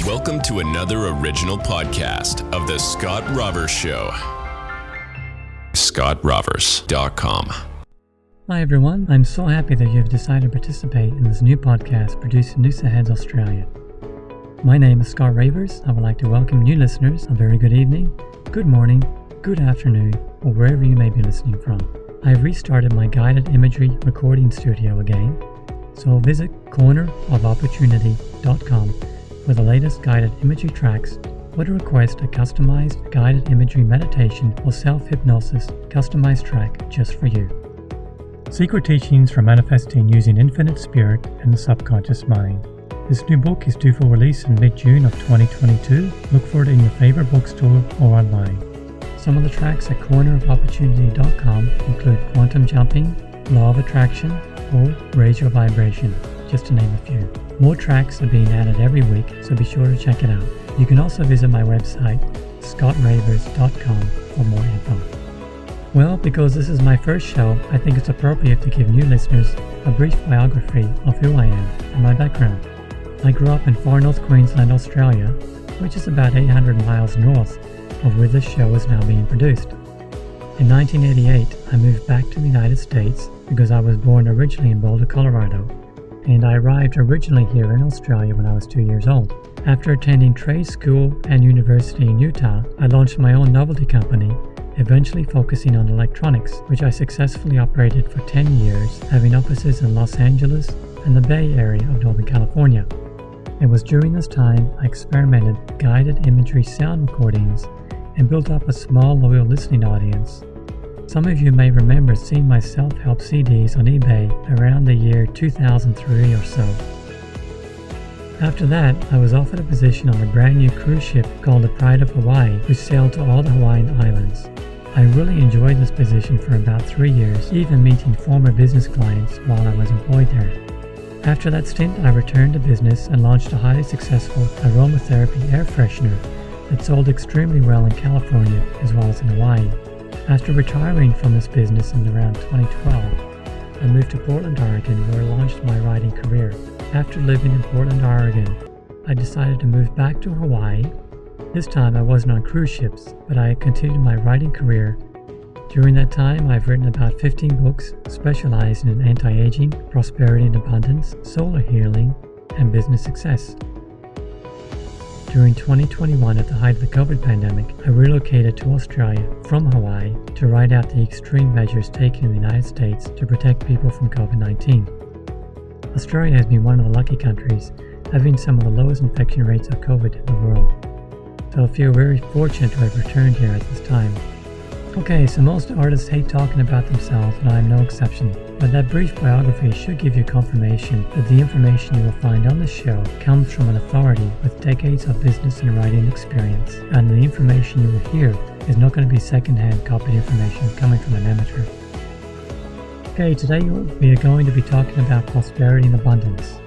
Welcome to another original podcast of The Scott Rauvers Show. ScottRauvers.com. Hi everyone, I'm so happy that you have decided to participate in this new podcast produced in Noosa, Australia. My name is Scott Rauvers. I would like to welcome new listeners. A very good evening, good morning, good afternoon, or wherever you may be listening from. I have restarted my guided imagery recording studio again, so visit cornerofopportunity.com for the latest guided imagery tracks or to request a customized guided imagery meditation or self-hypnosis customized track just for you. Secret Teachings for Manifesting Using Infinite Spirit and the Subconscious Mind. This new book is due for release in mid-June of 2022. Look for it in your favorite bookstore or online. Some of the tracks at cornerofopportunity.com include Quantum Jumping, Law of Attraction, or Raise Your Vibration, just to name a few. More tracks are being added every week, so be sure to check it out. You can also visit my website, scottrauvers.com, for more info. Well, because this is my first show, I think it's appropriate to give new listeners a brief biography of who I am and my background. I grew up in far north Queensland, Australia, which is about 800 miles north of where this show is now being produced. In 1988, I moved back to the United States because I was born originally in Boulder, Colorado, and I arrived originally here in Australia when I was 2 years old. After attending trade school and university in Utah, I launched my own novelty company, eventually focusing on electronics, which I successfully operated for 10 years, having offices in Los Angeles and the Bay Area of Northern California. It was during this time I experimented guided imagery sound recordings and built up a small loyal listening audience. Some of you may remember seeing my self-help CDs on eBay around the year 2003 or so. After that, I was offered a position on a brand new cruise ship called the Pride of Hawaii, which sailed to all the Hawaiian Islands. I really enjoyed this position for about 3 years, even meeting former business clients while I was employed there. After that stint, I returned to business and launched a highly successful aromatherapy air freshener that sold extremely well in California as well as in Hawaii. After retiring from this business in around 2012, I moved to Portland, Oregon, where I launched my writing career. After living in Portland, Oregon, I decided to move back to Hawaii. This time I wasn't on cruise ships, but I continued my writing career. During that time, I've written about 15 books specializing in anti-aging, prosperity and abundance, solar healing, and business success. During 2021, at the height of the COVID pandemic, I relocated to Australia from Hawaii to write out the extreme measures taken in the United States to protect people from COVID-19. Australia has been one of the lucky countries, having some of the lowest infection rates of COVID in the world. So I feel very fortunate to have returned here at this time. Okay, so most artists hate talking about themselves, and I am no exception. But that brief biography should give you confirmation that the information you will find on this show comes from an authority with decades of business and writing experience, and the information you will hear is not going to be second-hand copied information coming from an amateur. Okay, today we are going to be talking about prosperity and abundance.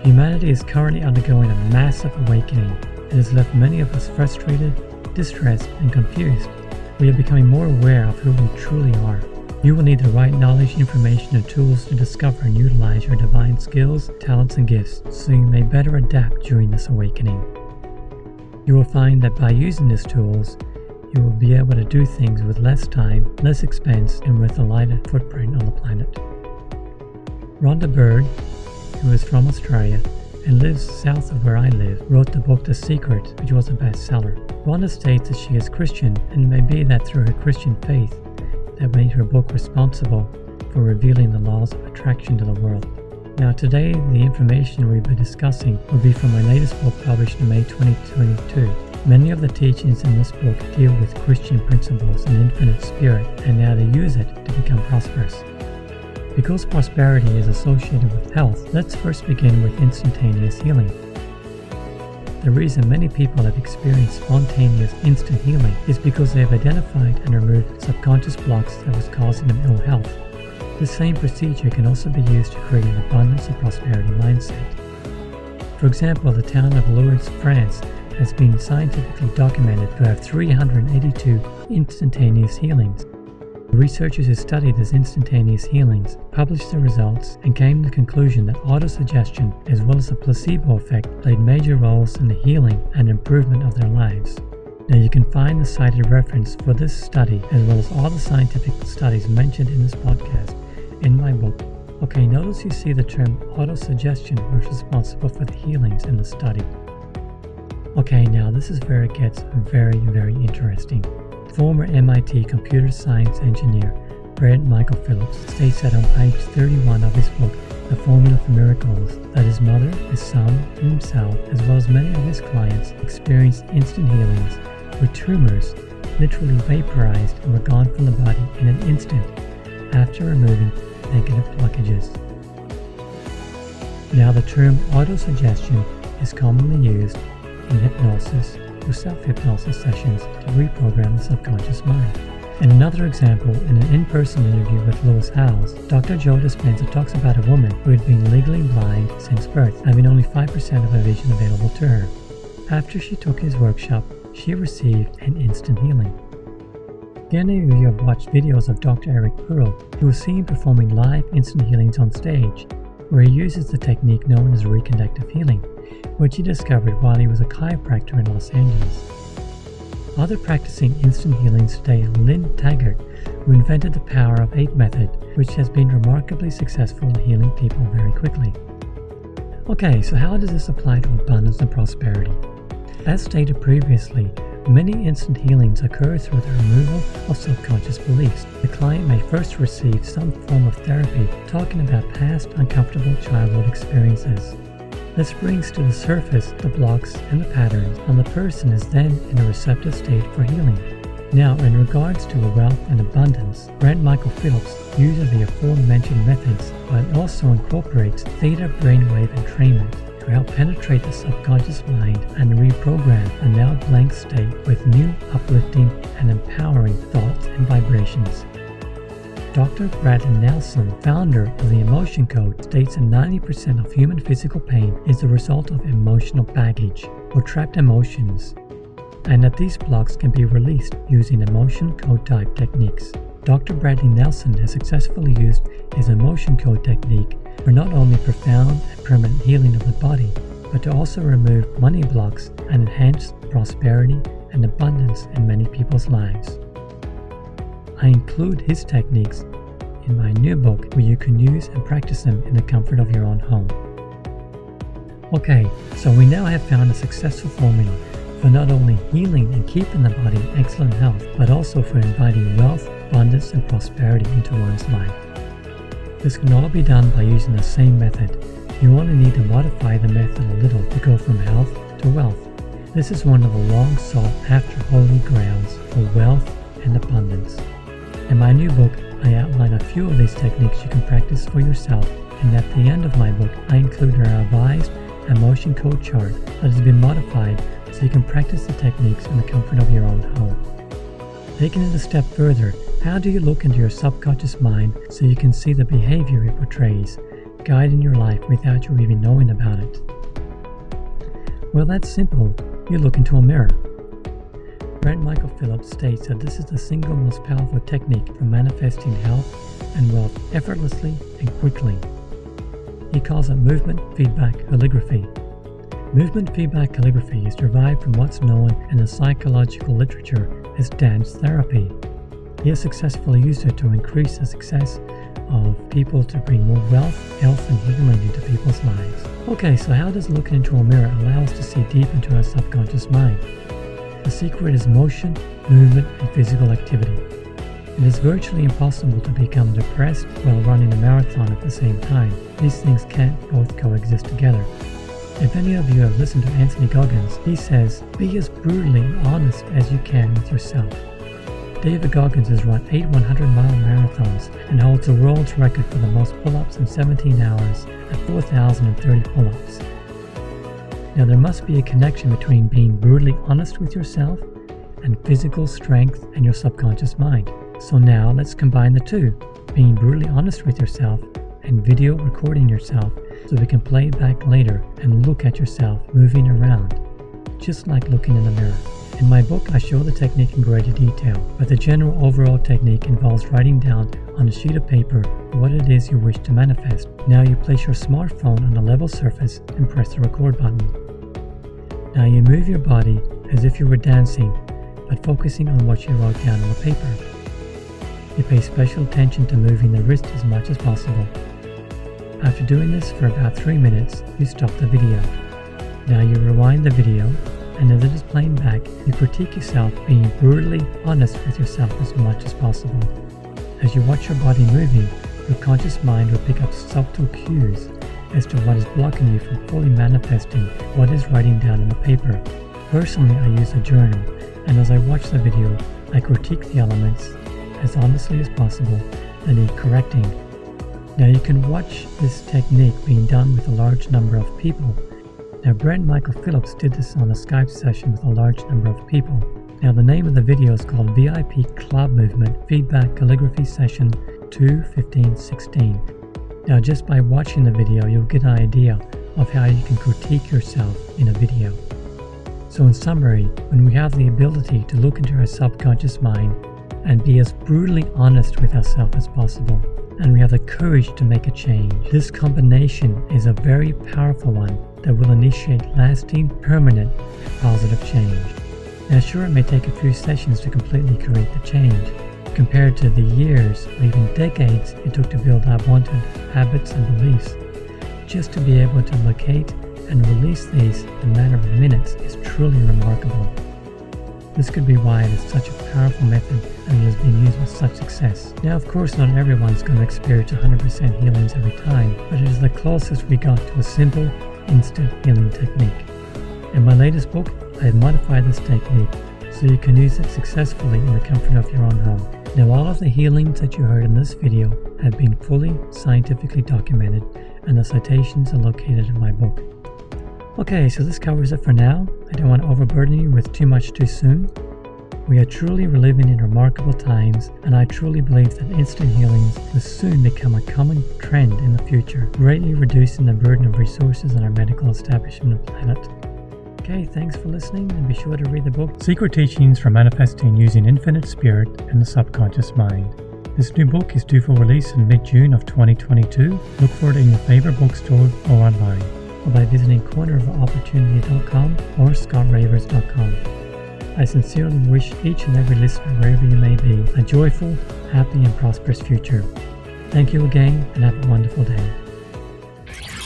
Humanity is currently undergoing a massive awakening. It has left many of us frustrated, distressed, and confused. We are becoming more aware of who we truly are. You will need the right knowledge, information, and tools to discover and utilize your divine skills, talents, and gifts so you may better adapt during this awakening. You will find that by using these tools, you will be able to do things with less time, less expense, and with a lighter footprint on the planet. Rhonda Byrne, who is from Australia and lives south of where I live, wrote the book The Secret, which was a bestseller. Rhonda states that she is Christian, and it may be that through her Christian faith that made her book responsible for revealing the laws of attraction to the world. Now today, the information we'll be discussing will be from my latest book published in May 2022. Many of the teachings in this book deal with Christian principles and infinite spirit and how to use it to become prosperous. Because prosperity is associated with health, let's first begin with instantaneous healing. The reason many people have experienced spontaneous instant healing is because they have identified and removed subconscious blocks that was causing them ill health. This same procedure can also be used to create an abundance and prosperity mindset. For example, the town of Lourdes, France, has been scientifically documented to have 382 instantaneous healings. Researchers who studied these instantaneous healings published the results and came to the conclusion that autosuggestion, as well as a placebo effect, played major roles in the healing and improvement of their lives. Now you can find the cited reference for this study, as well as all the scientific studies mentioned in this podcast, in my book. Okay, notice you see the term autosuggestion was responsible for the healings in the study. Okay, now this is where it gets very, very interesting. Former MIT computer science engineer Brent Michael Phillips states that on page 31 of his book, The Formula for Miracles, that his mother, his son, and himself, as well as many of his clients, experienced instant healings with tumors literally vaporized and were gone from the body in an instant after removing negative blockages. Now the term autosuggestion is commonly used in hypnosis or self-hypnosis sessions to reprogram the subconscious mind. In another example, in an in-person interview with Lewis Howes, Dr. Joe Dispenza talks about a woman who had been legally blind since birth, having only 5% of her vision available to her. After she took his workshop, she received an instant healing. If any of you have watched videos of Dr. Eric Pearl, you will see him performing live instant healings on stage, where he uses the technique known as reconductive healing, which he discovered while he was a chiropractor in Los Angeles. Other practicing instant healings today are Lynn Taggart, who invented the Power of 8 method, which has been remarkably successful in healing people very quickly. Okay, so how does this apply to abundance and prosperity? As stated previously, many instant healings occur through the removal of subconscious beliefs. The client may first receive some form of therapy talking about past uncomfortable childhood experiences. This brings to the surface the blocks and the patterns, and the person is then in a receptive state for healing. Now, in regards to wealth and abundance, Brent Michael Phillips uses the aforementioned methods, but also incorporates theta brainwave entrainment to help penetrate the subconscious mind and reprogram a now blank state with new, uplifting, and empowering thoughts and vibrations. Dr. Bradley Nelson, founder of the Emotion Code, states that 90% of human physical pain is the result of emotional baggage or trapped emotions, and that these blocks can be released using emotion code type techniques. Dr. Bradley Nelson has successfully used his emotion code technique for not only profound and permanent healing of the body, but to also remove money blocks and enhance prosperity and abundance in many people's lives. I include his techniques in my new book, where you can use and practice them in the comfort of your own home. Okay, so we now have found a successful formula for not only healing and keeping the body in excellent health, but also for inviting wealth, abundance, and prosperity into one's life. This can all be done by using the same method. You only need to modify the method a little to go from health to wealth. This is one of the long sought after holy grails for wealth and abundance. In my new book, I outline a few of these techniques you can practice for yourself, and at the end of my book, I include a revised emotion code chart that has been modified so you can practice the techniques in the comfort of your own home. Taking it a step further, how do you look into your subconscious mind so you can see the behavior it portrays, guiding your life without you even knowing about it? Well, that's simple. You look into a mirror. Brent Michael Phillips states that this is the single most powerful technique for manifesting health and wealth effortlessly and quickly. He calls it movement feedback calligraphy. Movement feedback calligraphy is derived from what's known in the psychological literature as dance therapy. He has successfully used it to increase the success of people to bring more wealth, health, and healing into people's lives. Okay, so how does looking into a mirror allow us to see deep into our subconscious mind? The secret is motion, movement, and physical activity. It is virtually impossible to become depressed while running a marathon at the same time. These things can't both coexist together. If any of you have listened to Anthony Goggins, he says, be as brutally honest as you can with yourself. David Goggins has run 8 100-mile marathons and holds the world's record for the most pull-ups in 17 hours at 4,030 pull-ups. Now there must be a connection between being brutally honest with yourself and physical strength and your subconscious mind. So now let's combine the two, being brutally honest with yourself and video recording yourself so we can play it back later and look at yourself moving around, just like looking in the mirror. In my book, I show the technique in greater detail, but the general overall technique involves writing down on a sheet of paper what it is you wish to manifest. Now you place your smartphone on a level surface and press the record button. Now you move your body as if you were dancing, but focusing on what you wrote down on the paper. You pay special attention to moving the wrist as much as possible. After doing this for about 3 minutes, you stop the video. Now you rewind the video, and as it is playing back, you critique yourself, being brutally honest with yourself as much as possible. As you watch your body moving, your conscious mind will pick up subtle cues as to what is blocking you from fully manifesting what is writing down on the paper. Personally, I use a journal, and as I watch the video, I critique the elements as honestly as possible that need correcting. Now you can watch this technique being done with a large number of people. Now Brent Michael Phillips did this on a Skype session with a large number of people. Now the name of the video is called VIP Club Movement Feedback Calligraphy Session 2:15:16. Now just by watching the video, you'll get an idea of how you can critique yourself in a video. So in summary, when we have the ability to look into our subconscious mind and be as brutally honest with ourselves as possible, and we have the courage to make a change, this combination is a very powerful one that will initiate lasting, permanent, positive change. Now sure, it may take a few sessions to completely create the change, compared to the years or even decades it took to build our wanted habits and beliefs. Just to be able to locate and release these in a matter of minutes is truly remarkable. This could be why it is such a powerful method and it has been used with such success. Now of course not everyone's going to experience 100% healings every time, but it is the closest we got to a simple, instant healing technique. In my latest book, I have modified this technique so you can use it successfully in the comfort of your own home. Now all of the healings that you heard in this video have been fully scientifically documented, and the citations are located in my book. Okay, so this covers it for now. I don't want to overburden you with too much too soon. We are truly living in remarkable times, and I truly believe that instant healings will soon become a common trend in the future, greatly reducing the burden of resources on our medical establishment and planet. Okay, thanks for listening, and be sure to read the book Secret Teachings for Manifesting Using Infinite Spirit and the Subconscious Mind. This new book is due for release in mid-June of 2022. Look for it in your favorite bookstore or online, or by visiting cornerofopportunity.com or scottrauvers.com. I sincerely wish each and every listener, wherever you may be, a joyful, happy and prosperous future. Thank you again, and have a wonderful day.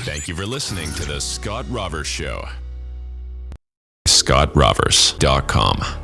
Thank you for listening to The Scott Rauvers Show. scottrauvers.com